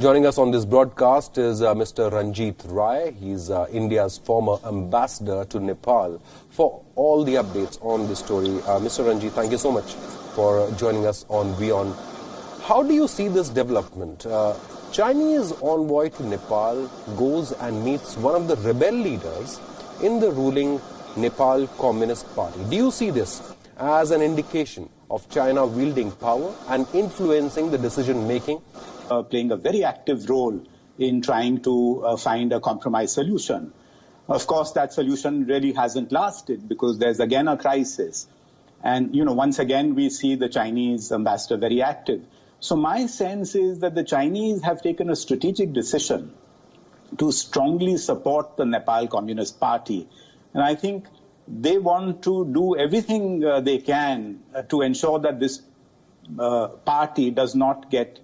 Joining us on this broadcast is Mr. Ranjit Rai. He's India's former ambassador to Nepal. For all the updates on this story, Mr. Ranjit, thank you so much for joining us on WION. How do you see this development? Chinese envoy to Nepal goes and meets one of the rebel leaders in the ruling Nepal Communist Party. Do you see this as an indication of China wielding power and influencing the decision-making? Playing a very active role in trying to find a compromise solution. Of course, that solution really hasn't lasted because there's again a crisis. And, once again, we see the Chinese ambassador very active. So my sense is that the Chinese have taken a strategic decision to strongly support the Nepal Communist Party. And I think they want to do everything they can to ensure that this party does not get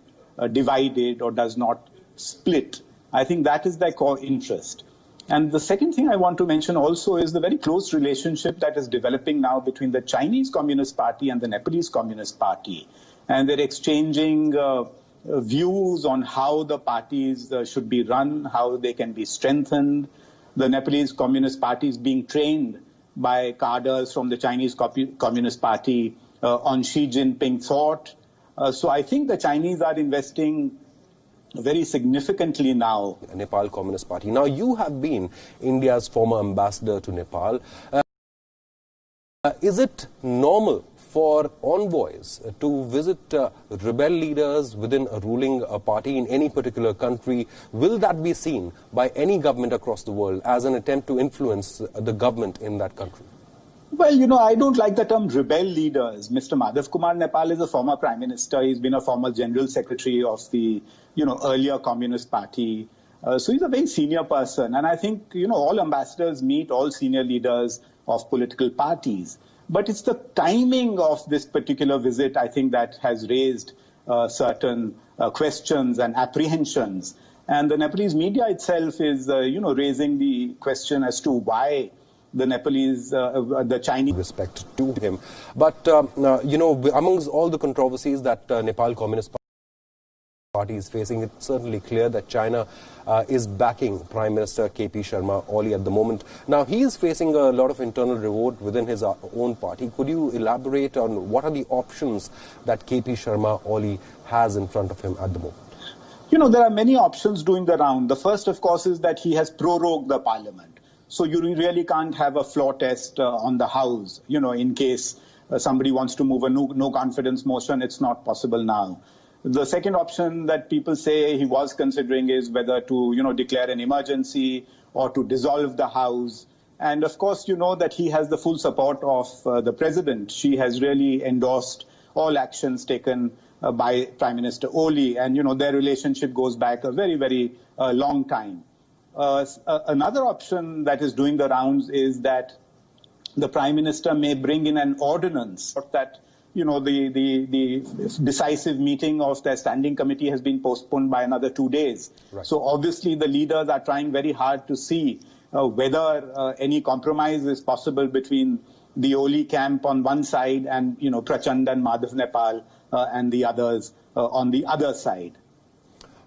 divided or does not split. I think that is their core interest. And the second thing I want to mention also is the very close relationship that is developing now between the Chinese Communist Party and the Nepalese Communist Party. And they're exchanging views on how the parties should be run, how they can be strengthened. The Nepalese Communist Party is being trained by cadres from the Chinese Communist Party on Xi Jinping thought. So I think the Chinese are investing very significantly now. Nepal Communist Party. Now, you have been India's former ambassador to Nepal. Is it normal for envoys to visit rebel leaders within a ruling party in any particular country? Will that be seen by any government across the world as an attempt to influence the government in that country? Well, I don't like the term rebel leaders. Mr. Madhav Kumar Nepal is a former prime minister. He's been a former general secretary of the, earlier Communist Party. So he's a very senior person. And I think, all ambassadors meet all senior leaders of political parties. But it's the timing of this particular visit, I think, that has raised certain questions and apprehensions. And the Nepalese media itself is, raising the question as to why the Nepalese, the Chinese respect to him. But, amongst all the controversies that Nepal Communist Party is facing, it's certainly clear that China is backing Prime Minister KP Sharma Oli at the moment. Now, he is facing a lot of internal revolt within his own party. Could you elaborate on what are the options that KP Sharma Oli has in front of him at the moment? There are many options doing the round. The first, of course, is that he has prorogued the parliament. So you really can't have a floor test on the House, in case somebody wants to move a no confidence motion. It's not possible now. The second option that people say he was considering is whether to, declare an emergency or to dissolve the House. And of course, that he has the full support of the president. She has really endorsed all actions taken by Prime Minister Oli. And, their relationship goes back a very, very long time. Another option that is doing the rounds is that the Prime Minister may bring in an ordinance that, the decisive meeting of their standing committee has been postponed by another 2 days. Right. So obviously the leaders are trying very hard to see whether any compromise is possible between the Oli camp on one side and, Prachand and Madhav Nepal and the others on the other side.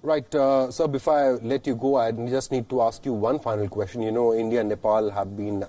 Right. So before I let you go, I just need to ask you one final question. India and Nepal have been